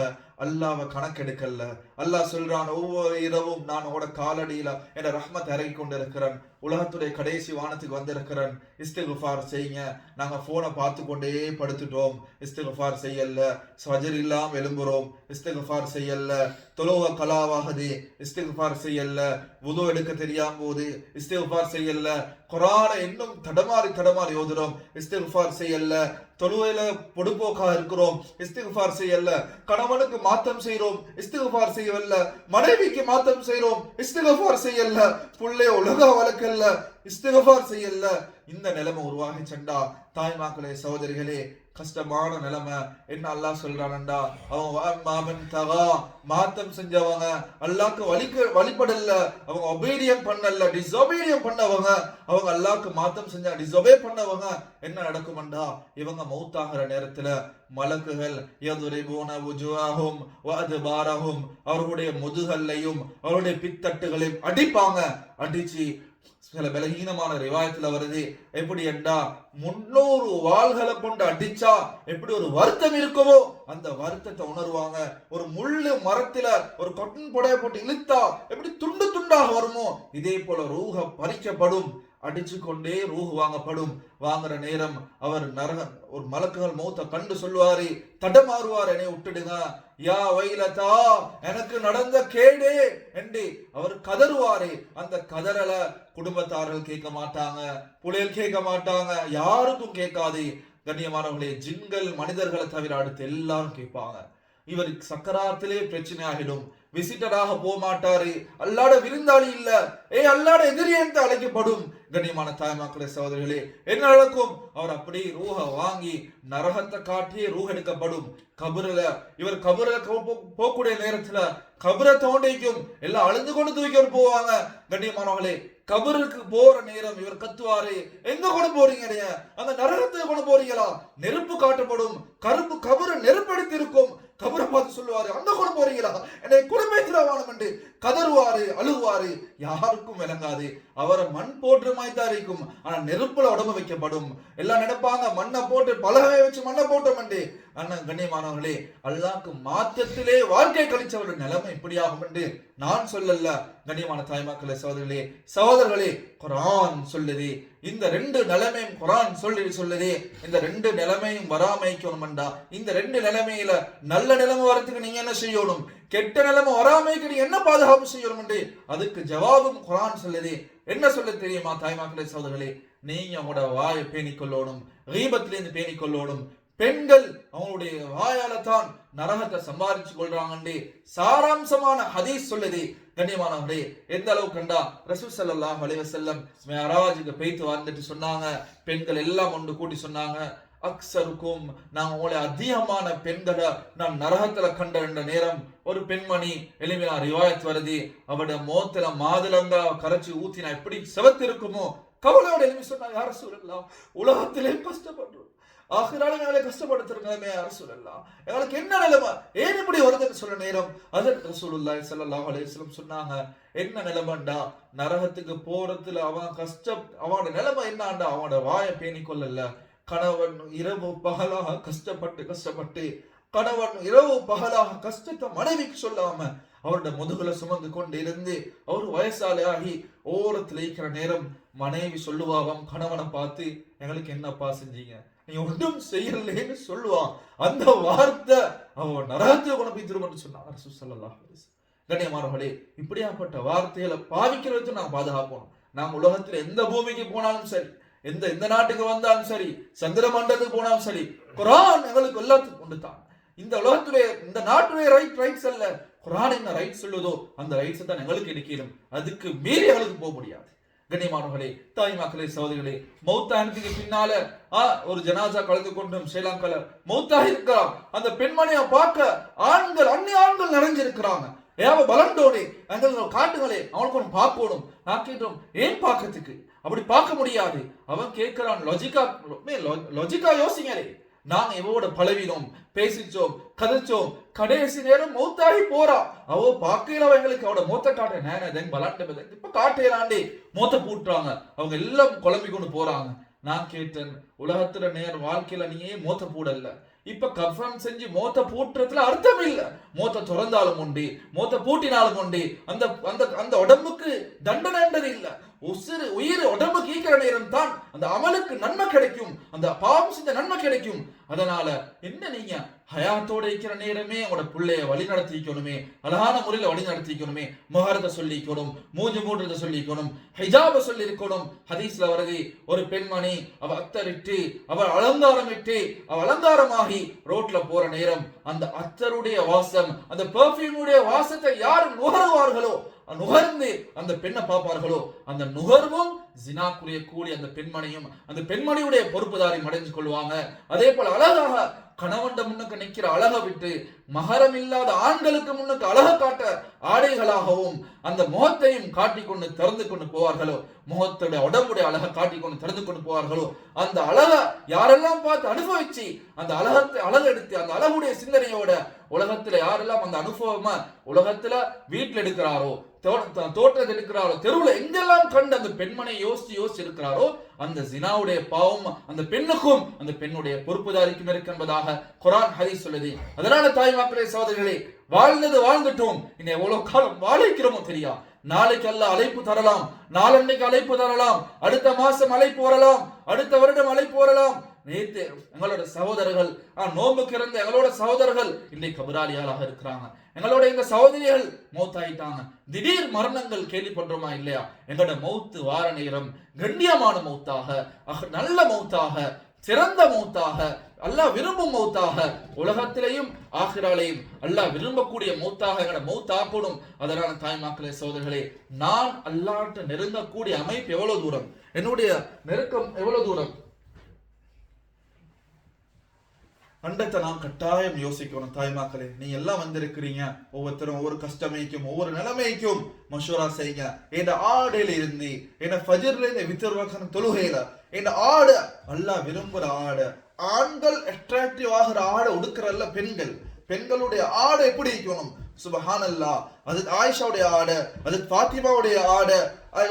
அல்லாஹ்வை கணக்கெடுக்கல. அல்லாஹ் சொல்றான், ஒவ்வொரு இரவும் நான் உங்களோட காலடியில என் ரஹ்மத் இறங்கி கொண்டிருக்கிறேன், உலகத்துடைய கடைசி வானத்துக்கு வந்திருக்கிறேன், இஸ்திக்ஃபார் செய்யுங்க. நாங்க போனை பார்த்து கொண்டே படுத்துட்டோம், இஸ்திக்ஃபார் செய்யல. ஃபஜர் இல்லாம எழும்புறோம், இஸ்திக்ஃபார் செய்யல. தொழுவ கலாவாகுது, இஸ்திக்ஃபார் செய்யல. வுது எடுக்க தெரியாம போது, இஸ்திக்ஃபார் செய்யல. குர்ஆனை இன்னும் தடமாறி ஓதுறோம், இஸ்திக்ஃபார் செய்யல. தொழுவையில பொடுப்போக்கா இருக்கிறோம், இஸ்திக்ஃபார் செய்யல. கணவனுக்கு மாத்தம் செய்யறோம், இஸ்திக்ஃபார் செய்யல. மனைவிக்கு மாத்தம் செய்யறோம், இஸ்திக்ஃபார் செய்யல. புள்ளைய உலக வழக்கல்ல, இஸ்திக்ஃபார் செய்யல. இந்த நிலைமை உருவாகி சென்றா தாய்மார்களே, சகோதரிகளே, கஷ்டமான நிலைமை. என்ன அல்லாஹ் சொல்றான்டா, அவங்க மாத்தம் செஞ்சவங்க, அல்லாஹ்க்கு வழிபடல, அவங்க ஒபீடியன் பண்ணல, டிஸ்ஒபீடியன் பண்ணவங்க, அவங்க அல்லாஹ்க்கு மாத்தம் செஞ்ச டிஸ்ஒபே பண்ணவங்க, என்ன நடக்கும்டா, இவங்க மௌத்தாகிற நேரத்துல மலக்குகள் யதுரிபூன வுஜூஹஹும் வஅத்பாரஹும், அவர்களுடைய முதுகல்லையும் அவருடைய பித்தட்டுகளையும் அடிப்பாங்க. அடிச்சு சில பலகீனமான ரிவாயத்துல வருது, எப்படி என்றா 300 வாள்களை கொண்டு அடிச்சா எப்படி ஒரு வருத்தம் இருக்குமோ அந்த வருத்தத்தை உணர்வாங்க. ஒரு முள்ளு மரத்துல ஒரு கொட்டன் புடைய போட்டு இழுத்தா எப்படி துண்டு துண்டாக வருமோ, இதே போல ரூஹ பறிக்கப்படும், அடிச்சு கொண்டே ரூஹ் வாங்கப்படும். வாங்குற நேரம் அவர் ஒரு மலக்குகள் மௌத்த கண்டு சொல்லுவாரு, தடமாறுவார், என்னை விட்டுடுங்க, யா வைலதா, எனக்கு நடந்த கேடே என்று அவர் கதறுவாரு. அந்த கதறல குடும்பத்தார்கள் கேட்க மாட்டாங்க, புலையல் கேட்க மாட்டாங்க, யாருக்கும் கேட்காது. கண்ணியமானவர்களே, ஜின்கள் மனிதர்களை தவிர அடுத்து எல்லாரும் கேட்பாங்க. இவருக்கு சக்கராத்திலே பிரச்சனை ஆகிடும், விசிட்டராக போக மாட்டாரு, அல்லாட விருந்தாளி இல்ல, அல்லாட எதிரி என்று அழைக்கப்படும். கண்ணியமான தாய்மார்களே, சகோதரிகளே, என்ன நடக்கும், அவர் அப்படி ரூஹ வாங்கி நரகத்தை காட்டியே ரூஹ் எடுக்கப்படும். கபுரல இவர் கபுரல போகக்கூடிய நேரத்துல கபரை தோண்டிக்கும் எல்லாம் அழுந்து கொண்டு தூக்கி போவாங்க. கண்ணியமானவர்களே, கபருக்கு போற நேரம் இவர் கத்துவாரு, எங்க கொண்டு போறீங்க, அந்த நரகத்தை கொண்டு போறீங்களா, நெருப்பு காட்டப்படும், கபரு நெருப்படுத்தி இருக்கும். கபரை பார்த்து சொல்லுவாரு, அங்க கொண்டு போறீங்களா, என்னை குடும்பத்துல வாழும் என்று கதறுவாரு, அழுவாரு. யாருக்கும் விளங்காது, அவரை மண் போட்டு மாய்தான் இருக்கும், ஆனா நெருப்புல உடம்பு வைக்கப்படும். எல்லாம் நினைப்பாங்க மண்ணை போட்டு பலகை வச்சு மண்ணை போட்டோம் என்று. அண்ணன் கண்ணியமானவர்களே, அல்லாஹ்க்கு மாற்றத்திலே வாழ்க்கை கழிச்சவர்கள் நிலைமை இப்படியாகும் என்று நான் சொல்லல. கண்ணியமான தாய்மார்களே, சகோதரர்களே, குர்ஆன் சொல்லுது, இந்த 2 நிலைமையும் குர்ஆன் சொல்லுது. இந்த 2 நிலைமையும் வராமைக்கணும்டா, இந்த 2 நிலைமையில நல்ல நிலைமை வரத்துக்கு நீங்க என்ன செய்யணும், கெட்ட நிலைமை வராமைக்கு நீங்க என்ன பாதுகாப்பு செய்யணும் என்று அதுக்கு ஜவாபும் குர்ஆன் சொல்லுது. என்ன சொல்ல தெரியுமா தாய்மார்களே, சகோதரர்களே, நீங்க உங்களோட வாயை பேணிக்கொள்ளணும், கீபத்திலிருந்து பேணிக்கொள்ளணும். பெண்கள் அவங்களுடைய வாயால தான் நரகத்தை சம்பாதிச்சு கொள்றாங்க. சாராம்சமான ஹதீஸ் சொல்லுது. கண்ணியமானவர்களே, எந்த அளவுக்கு கண்டா, ரசூல் ஸல்லல்லாஹு அலைஹி வஸல்லம் மிஅராஜுக்கு போயிட்டு வந்துட்டு சொன்னாங்க, பெண்கள் எல்லாம் ஒன்று கூட்டி சொன்னாங்க, அக்ஸருக்கும், நான் உங்களை அதிகமான பெண்களை நான் நரகத்துல கண்ட நேரம் ஒரு பெண்மணி எளிமையா ரிவாயத் வருது, அவருடைய மோத்துல மாதுளங்கா கரைச்சி ஊத்தினா எப்படி செவத்து இருக்குமோ கவலையோட எளிமை சொன்னாங்க, யா ரசூலல்லாஹ், உலகத்திலே கஷ்டப்படுறோம், ஆகிராலும் எங்களை கஷ்டப்படுத்துற நிலைமையா ரசூலல்லாஹ், எங்களுக்கு என்ன நிலைமை, ஏன் இப்படி வருதுன்னு சொல்ற நேரம் அதற்கு ரசூலுல்லாஹி ஸல்லல்லாஹு அலைஹி வஸல்லம் சொன்னாங்க, என்ன நிலைமைண்டா, நரகத்துக்கு போறதுல அவனோட நிலைமை என்னாண்டா, அவனோட வாயை பேணி கொள்ளல. கணவன் இரவு பகலாக கஷ்டப்பட்டு கணவன் இரவு பகலாக கஷ்டத்தை மனைவிக்கு சொல்லாம அவருடைய முதுகுல சுமந்து கொண்டு இருந்து அவர் வயசாலே ஆகி ஓரத்தில் இருக்கிற நேரம் மனைவி சொல்லுவாவாம் கணவனை பார்த்து, எங்களுக்கு என்னப்பா செஞ்சீங்க, நீங்க ஒன்றும் செய்யலேன்னு சொல்லுவான். அந்த வார்த்தை அவன் நரகத்தை கொண்டு போய் திரும்ப சொன்னான் ரசூல் ஸல்லல்லாஹு அலைஹி வஸல்லம். கண்ணியமானவர்களே, இப்படியாப்பட்ட வார்த்தைகளை பாவிக்கிறதுக்கு நாம் பாதுகாக்கணும். நாம் உலகத்தில் எந்த பூமிக்கு போனாலும் சரி, எந்த நாட்டுக்கு வந்தாலும் சரி, சந்திர மண்டலத்துக்கு போனாலும் சரி, குர்ஆன் எங்களுக்கு எல்லாத்துக்கும் கொண்டு தான். இந்த உலகத்துடைய இந்த நாட்டுடைய ரைட்ஸ் அல்ல, குர்ஆன் என்ன ரைட் சொல்லுதோ அந்த ரைட்ஸ் தான் எங்களுக்கு கிடைக்கணும். அதுக்கு மீறி எங்களுக்கு போக முடியாது. கண்ணியமானவர்களே, தாய்மார்களே, சகோதரிகளே, மௌத்தானதுக்கு பின்னால ஒரு ஜனாசா கலந்து கொண்டும் ஸ்ரீலங்கால மௌத்தாக இருக்கிறான். அந்த பெண்மணியை பார்க்க அந்நிய ஆண்கள் நிறைஞ்சிருக்கிறாங்க. ஏவ பலண்டோனே எங்களுக்கு காட்டுங்களே, அவனுக்கு ஒன்று பார்க்கணும். நான் கேட்டோம், ஏன் பார்க்கறதுக்கு? அப்படி பார்க்க முடியாது. அவன் கேட்கிறான், லாஜிக்கா யோசிங்களே. நாங்க எவோட பழவினோம், பேசிச்சோம், கதைச்சோம், கடைசி நேரம் மௌத்தாகி போறா. அவ பாக்கையில எங்களுக்கு அவட மொத்த காட்ட பலாட்ட இப்ப காட்டையிலாண்டி மொத்த பூட்டுறாங்க. அவங்க எல்லாம் குழம்பி கொண்டு போறாங்க. நான் கேட்டேன், உலகத்துல வாழ்க்கையில நீயே மோத்த பூடல்ல, இப்ப கஃபன் செஞ்சு மோத்த பூட்டுறதுல அர்த்தம் இல்ல. மோத்த திறந்தாலும் உண்டு, மோத்த பூட்டினாலும் உண்டு. அந்த உடம்புக்கு தண்டனை என்றது இல்ல. உயிர் உடம்புக்கு ஈக்கிற நேரம் தான் அந்த அமலுக்கு நன்மை கிடைக்கும், அந்த பாவம் செஞ்ச நன்மை கிடைக்கும். அதனால என்ன நீங்க ஹயாத்தோட இருக்கிற நேரமே உங்களோட பிள்ளைய வழி நடத்திக்கணுமே, அழகான முறையில வழி நடத்திக்கணுமே. முஹரத்தை சொல்லிக்கணும், மூஞ்சி மூடுறத சொல்லிக்கணும், ஹிஜாப சொல்லி இருக்கணும். ஹதீஸ்ல வருது, ஒரு பெண்மணி அவ அத்தரிட்டு அவள் அலங்காரமிட்டு அவள் அலங்காரமாகி ரோட்ல போற நேரம் அந்த அத்தருடைய வாசம், அந்த பெர்ஃபியூமுடைய வாசத்தை யார் நுகர்வார்களோ, நுகர்ந்து அந்த பெண்ணை பார்ப்பார்களோ, அந்த நுகர்வும் ஜினாக்குரிய கூலி அந்த பெண்மணியும் அந்த பெண்மணியுடைய பொறுப்புதாரி அடைஞ்சு கொள்வாங்க. அதே போல அழகாக கணவன் முன்னுக்கு நிற்கிற அழகை விட்டு மகரம் இல்லாத ஆண்களுக்கு முன்னுக்கு அழக காட்ட ஆடைகளாகவும் அந்த முகத்தையும் காட்டிக்கொண்டு திறந்து கொண்டு போவார்களோ, முகத்துடைய உடம்புடைய அழகை காட்டிக்கொண்டு திறந்து கொண்டு போவார்களோ, அந்த அழக யாரெல்லாம் பார்த்து அனுபவிச்சு அந்த அழகை எடுத்து அந்த அழகுடைய சிந்தனையோட உலகத்துல யாரெல்லாம் அந்த அனுபவமா உலகத்துல வீட்டுல எடுக்கிறாரோ, தோட்டத்தில் இருக்கிறாரோ, தெருவுல எங்கெல்லாம் கண்டு அந்த பெண்மனை யோசிச்சு இருக்கிறாரோ, அந்த ஜினாவுடைய பாவம் அந்த பெண்ணுக்கும் அந்த பெண்ணுடைய பொறுப்புதாரிக்கும் இருக்கு என்பதாக குர்ஆன் ஹதீஸ் சொல்லுது. அதனால தாய்மார்களே, சகோதரிகளே, வாழ்ந்துட்டோம், இன்னும் எவ்வளவு காலம் வாழிக்கிறோமோ தெரியா. நாளைக்கு அல்லாஹ் அழைப்பு தரலாம், நாளன்னைக்கு அழைப்பு தரலாம், அடுத்த மாசம் அழைப்பு வரலாம், அடுத்த வருடம் அழைப்பு வரலாம். நேற்று எங்களோட சகோதரர்கள் நோம்புக்கு இருந்த எங்களோட சகோதரர்கள் இன்றைக்கு கபராளியாளாக இருக்கிறாங்க. எங்களோட எங்க சகோதரிகள் மௌத்தாயிட்டாங்க. திடீர் மரணங்கள் கேள்விப்படுறோமா இல்லையா? எங்களோட மௌத்து வார நேரம் கண்ணியமான மௌத்தாக, நல்ல மௌத்தாக, சிறந்த மௌத்தாக, அல்லாஹ் விரும்பும் மௌத்தாக, உலகத்திலேயும் ஆகிராலையும் அல்லாஹ் விரும்பக்கூடிய மௌத்தாக எங்களோட மௌத்தாக்கணும். அதனால தாய்மார்களே, சகோதரர்களே, நான் அல்லாஹ்ட்ட நெருங்கக்கூடிய அமைப்பு எவ்வளவு தூரம், என்னுடைய நெருக்கம் எவ்வளவு தூரம், அண்டத்தை நாம் கட்டாயம் யோசிக்கணும். தாய்மாக்களே, நீங்க எல்லாம் வந்திருக்கிறீங்க, ஒவ்வொருத்தரும் ஒவ்வொரு கஷ்டமைக்கும் ஒவ்வொரு நிலைமைக்கும் மஷூரா செய்யுங்க. என் ஆடையில இருந்து என்ன ஃபஜ்ர்ல இருந்து வித்ர்வகன தொழுகையில என் ஆடை அல்லாஹ் விரும்புற ஆடை, ஆண்கள் அட்ராக்டிவ் ஆகிற ஆடை உடுக்கிறல்ல பெண்கள், பெண்களுடைய ஆடை எப்படி இருக்கணும்? சுபஹானல்லாஹ், அது ஆயிஷாவுடைய ஆடை, அது ஃபாத்திமாவுடைய ஆடை.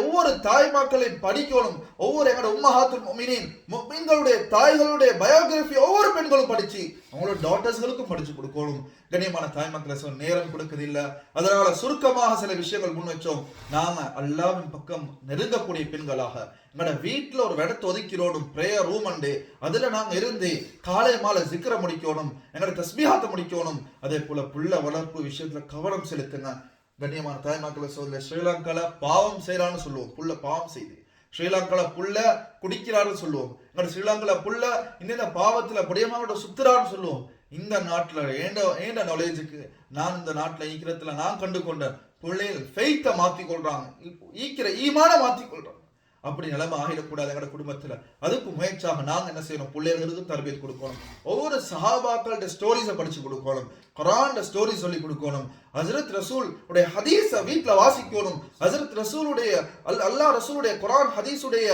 ஒவ்வொரு தாய்மாக்களையும் படிக்கணும். ஒவ்வொரு எங்களோட உம்மஹாத்துல் முஃமினீன் முஃமின்களுடைய தாய்களுடைய பயோகிராஃபி ஒவ்வொரு பெண்களும் படிச்சு அவங்களோட டாட்டர்ஸ்களுக்கும் படிச்சு கொடுக்கணும். கண்ணியமான தாய்மக்களை நேரம் கொடுக்குது இல்ல, அதனால சுருக்கமாக சில விஷயங்கள் முன் வச்சோம். நாம அல்லாஹ்வின் பக்கம் நெருங்கக்கூடிய பெண்களாக எங்களோட வீட்டுல ஒரு இடத்தை ஒதுக்கிறோம், பிரேயர் ரூம் அண்டு, அதுல நாங்க இருந்து காலை மாலை ஜிக்ர முடிக்கணும், எங்களோட தஸ்பீஹாத்தை முடிக்கணும். அதே போல புள்ள வளர்ப்பு விஷயத்துல கவனம் செலுத்துங்க. கண்ணியமான தாய்மாக்களை சொல்ல, ஸ்ரீலங்கால பாவம் செய்யறான்னு சொல்லுவோம், புள்ள பாவம் செய்து. ஸ்ரீலங்கால புள்ள குடிக்கிறான்னு சொல்லுவோம். ஸ்ரீலங்கால புள்ள இந்த பாவத்துல புடியமாவோட சுத்துறான்னு சொல்லுவோம். இந்த நாட்டுல ஏண்ட நாலேஜுக்கு நான் இந்த நாட்டுல ஈக்கிறதுல நான் கண்டு கொண்ட பிள்ளைகள் ஃபெய்த்தை மாத்தி கொள்றாங்க, ஈக்கிற ஈமான மாத்தி கொள்றாங்க. அப்படி நிலைமை ஆகிடக்கூடாது எங்களோட குடும்பத்துல. அதுக்கு முயற்சியாக நாங்க என்ன செய்யணும்? பிள்ளைகளுக்கும் தர்பியத் கொடுக்கணும். ஒவ்வொரு சஹாபாக்களோட ஸ்டோரிஸை படிச்சு கொடுக்கணும், குர்ஆன் ஸ்டோரி சொல்லி கொடுக்கணும். ஹஜ்ரத் ரசூல் உடைய ஹதீஸ வீட்டுல வாசிக்கணும். ஹஜ்ரத் ரசூலுடைய அல்லாஹ் ரசூலுடைய குர்ஆன் ஹதீஸுடைய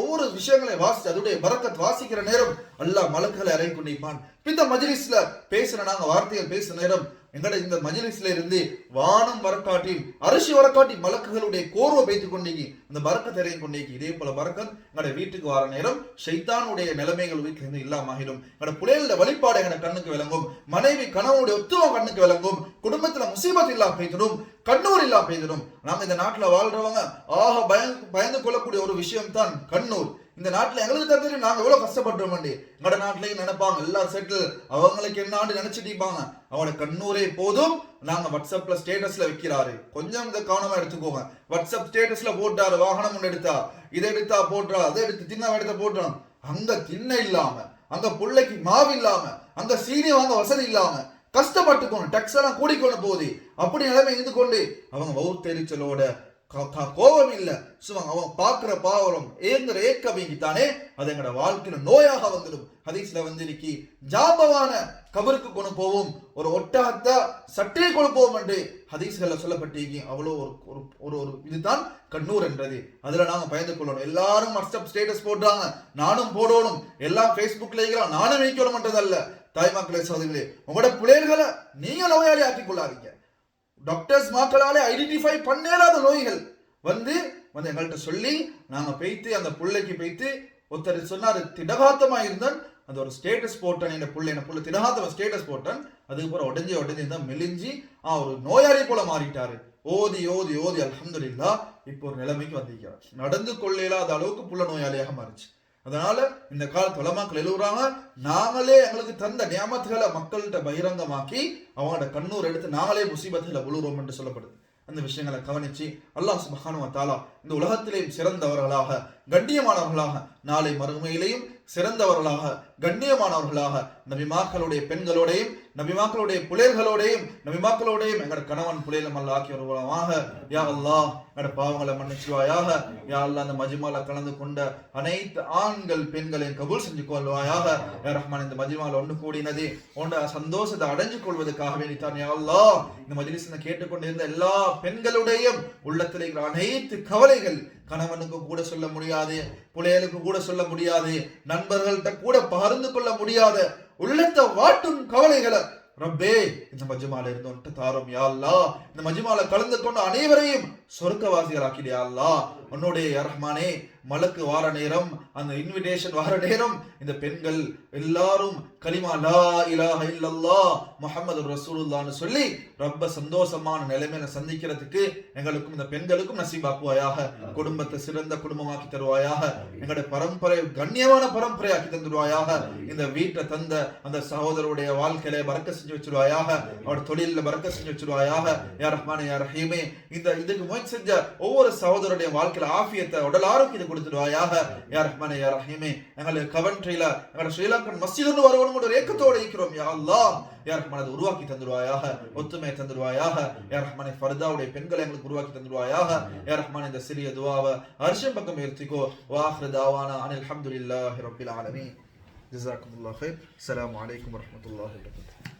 ஒவ்வொரு விஷயங்களை வாசிச்சு அதோடைய பரக்கத் வாசிக்கிற நேரம் அல்லாஹ் மலக்குகளை இறங்கி கொண்டிருப்பான். இந்த மஜ்லிஸ்ல பேசுற நாங்க வார்த்தைகள் பேசுற நேரம் எங்கட இந்த மஜ்லிஸ்ல இருந்து வானம் வரக்காட்டி அரிசி வரக்காட்டி மலக்குகளுடைய கோர்வை வைத்துக் கொண்டீங்க, அந்த பரக்கத் இறங்கி கொண்டீங்க. இதே போல பரக்கத் எங்கட வீட்டுக்கு வர நேரம் ஷைத்தானுடைய நிலைமைகள் வீட்டுல இருந்து இல்லாம ஆகிடும். எங்கட புலையோட வழிபாடு எங்கட கண்ணுக்கு விளங்கும், மனைவி கணவனுடைய ஒத்துவம் கண்ணுக்கு விளங்கும், குடும்பத்துல முசீபத் இல்லா பெய்திடும், கண்ணூர் இல்லா பெய்திடும். நாங்க இந்த நாட்டுல வாழ்றவங்க ஆக பயந்து கொள்ளக்கூடிய ஒரு விஷயம் தான் கண்ணூர். இந்த நாட்டுல எங்களுக்கு தான் தெரியும் நாங்க எவ்வளவு கஷ்டப்பட்டோம். எங்களோட நாட்டிலையும் நினைப்பாங்க எல்லாம் செட்டில், அவங்களுக்கு என்னான்னு நினைச்சிட்டு இருப்பாங்க. அவங்களோட கண்ணூரே போதும். நாங்க வாட்ஸ்அப்ல ஸ்டேட்டஸ்ல வைக்கிறாரு, கொஞ்சம் இதை கவனமா எடுத்துக்கோங்க. வாட்ஸ்அப் ஸ்டேட்டஸ்ல போட்டாரு, வாகனம் ஒன்று எடுத்தா, இதை எடுத்தா போட்டா, அதை எடுத்து தின்ன எடுத்த போட்டான். அங்க தின்ன இல்லாம, அங்க பிள்ளைக்கு மாவு இல்லாம, அங்க சீனி வாங்க வசதி இல்லாம கஷ்டப்பட்டுக்கணும். டேக்ஸ் எல்லாம் கூடிக்கொண்டு போகுது. அப்படி நிலைமை இருந்து கொண்டு அவங்க வவுத்தெரிச்சலோட கோபம் இல்ல, சும்மா அவன் பார்க்கிற பாவலம் ஏங்குற ஏக்கமைக்குத்தானே அது எங்கட வாழ்க்கையில நோயாக வந்துடும். ஹதீஸ்ல வந்திருக்கி ஜாபவான கபருக்கு கொண்டு போவோம், ஒரு ஒட்டகத்தை சற்றே கொண்டு போவோம் என்று ஹதீஸ்கள்ல சொல்லப்பட்டிருக்கி. அவ்வளோ ஒரு ஒரு ஒரு இதுதான் கண்ணூர் என்றது. அதுல நாங்க பயந்து கொள்ளணும். எல்லாரும் வாட்ஸ்அப் ஸ்டேட்டஸ் போடுறாங்க, நானும் போடணும். எல்லாம் பேஸ்புக்ல இருக்கிறான், நானும் வைக்கணும்ன்றதல்ல. தாய்மாக்களே சகோதரிகளே, உங்களோட பிள்ளைகளை நீங்க நோயாளி ஆக்கிக் கொள்ளாதீங்க. டாக்டர்ஸ் மக்களாலே ஐடென்டிஃபை பண்ணேலாத நோய்கள் வந்து எங்கள்கிட்ட சொல்லி நாங்க பேய்த்து அந்த பிள்ளைக்கு பேய்த்து ஒருத்தர் சொன்னாரு திடகாத்தமா இருந்தான், அந்த ஒரு ஸ்டேட்டஸ் போட்டேன், என் புள்ள திடகாத்தமா ஸ்டேட்டஸ் போட்டேன், அதுக்கப்புறம் உடஞ்சி தான் மெலிஞ்சி ஒரு நோயாளி போல மாறிட்டாரு. ஓதி ஓதி ஓதி அல்ஹம்துலில்லாஹ் இப்போ ஒரு நிலைமைக்கு வந்திருக்கிறார். நடந்து கொள்ளேலாத அளவுக்கு புள்ள நோயாளியாக மாறிச்சு. அதனால இந்த காலத்து உலமாக்கள் எழுதுறாங்க, நாங்களே எங்களுக்கு தந்த நியமத்துகளை மக்கள்கிட்ட பகிரங்கமாக்கி அவங்களோட கண்ணூர் எடுத்து நாங்களே முசீபத்துல விழுறோம் என்று சொல்லப்படுது. அந்த விஷயங்களை கவனிச்சு அல்லாஹ் சுப்ஹானஹு வ தஆலா இந்த உலகத்திலேயும் சிறந்தவர்களாக கண்ணியமானவர்களாக நாளை மறுமையிலேயும் சிறந்தவர்களாக கண்ணியமானவர்களாக நபிமாக்களுடைய பெண்களோடையும் நபிமாக்களுடைய புலேர்களோடையும் நபிமாக்களோடையும் எங்களோட கணவன் புலேலம் அல்ல ஆக்கி வருவதாக. யா அல்லாஹ் எங்களோட பாவங்களை மன்னிச்சுவாயாக. யா அல்லாஹ் அந்த மஜ்மால கலந்து கொண்ட அனைத்து ஆண்கள் பெண்களையும் கபூல் செஞ்சு கொள்வாயாக. யா ரஹ்மான் இந்த மஜ்மால ஒன்று கூடினது ஒன்று சந்தோஷத்தை அடைஞ்சு கொள்வதற்காக வேண்டித்தான். யா அல்லாஹ் இந்த மஜ்லிஸை கேட்டுக்கொண்டிருந்த எல்லா பெண்களுடையும் உள்ளத்தில் இருக்கிற அனைத்து கவலைகள் கணவனுக்கு கூட சொல்ல முடியாது, புலையலுக்கு கூட சொல்ல முடியாது, நண்பர்கள்ட்ட கூட பகிர்ந்து கொள்ள முடியாத உள்ளத்தை வாட்டும் கவலைகளை ரப்பே இந்த மஜ்மால இருந்து தாரும் யா அல்லாஹ். இந்த மஜ்மால கலந்து கொண்ட அனைவரையும் சொர்க்கவாசிகள் ஆக்கிடு யா அல்லாஹ். உன்னுடைய யா ரஹ்மானே மலக்கு வார நேரம், அந்த இன்விடேஷன் வார நேரம் இந்த பெண்கள் எல்லாரும் கலிமா லா இலாஹ இல்லல்லாஹ் முஹம்மது ரசூலுல்லாஹ்னு சொல்லி ரப்ப சந்தோஷமான நிலைமையில சந்திக்கிறதுக்கு எங்களுக்கும் இந்த பெண்களுக்கும் நசீபாக்குவாயாக. குடும்பத்தை சிறந்த குடும்பமாக்கி தருவாயாக. எங்களுடைய பரம்பரை கண்ணியமான பரம்பரையாக்கி தந்துடுவாயாக. இந்த வீட்டை தந்த அந்த சகோதரருடைய வாழ்க்கையில பரக்க செஞ்சு வச்சிருவாயாக. அவருடைய தொழில பரக்க செஞ்சு வச்சிருவாயாக. யா ரஹ்மானே யா ரஹீமே இந்த இதுக்கு முயற்சி செஞ்ச ஒவ்வொரு சகோதரருடைய வாழ்க்கையில ஆஃபியத்தை உடல் ஆரோக்கியத்தை கொடுத்துடுவாயாக. யா ரஹ்மானே யா ரஹீமே எங்களுக்கு கவன்ட்ரியில எங்களோட ஸ்ரீலங்கன் மஸ்ஜித் வரணும் ஒரு ஏக்கத்தோடு இருக்கிறோம். யா அல்லாஹ் யா ரஹ்மான் அதை உருவாக்கி தந்துடுவாயாக. ஒத்துமை தந்துடுவாயாக. யா ரஹ்மானே ஃபர்தாவுடைய பெண்களை எங்களுக்கு உருவாக்கி தந்துடுவாயாக. யா ரஹ்மான் இந்த சிறிய துஆவை அர்ஷம் பக்கம் ஏற்றிக்கோ. வாஹிரு தாவானா அனில் ஹம்துலில்லாஹி ரப்பில் ஆலமீன். ஜஸாக்குமுல்லாஹ் கைர். அஸ்ஸலாமு அலைக்கும் வரஹ்மத்துல்லாஹி வபரகாத்துஹு.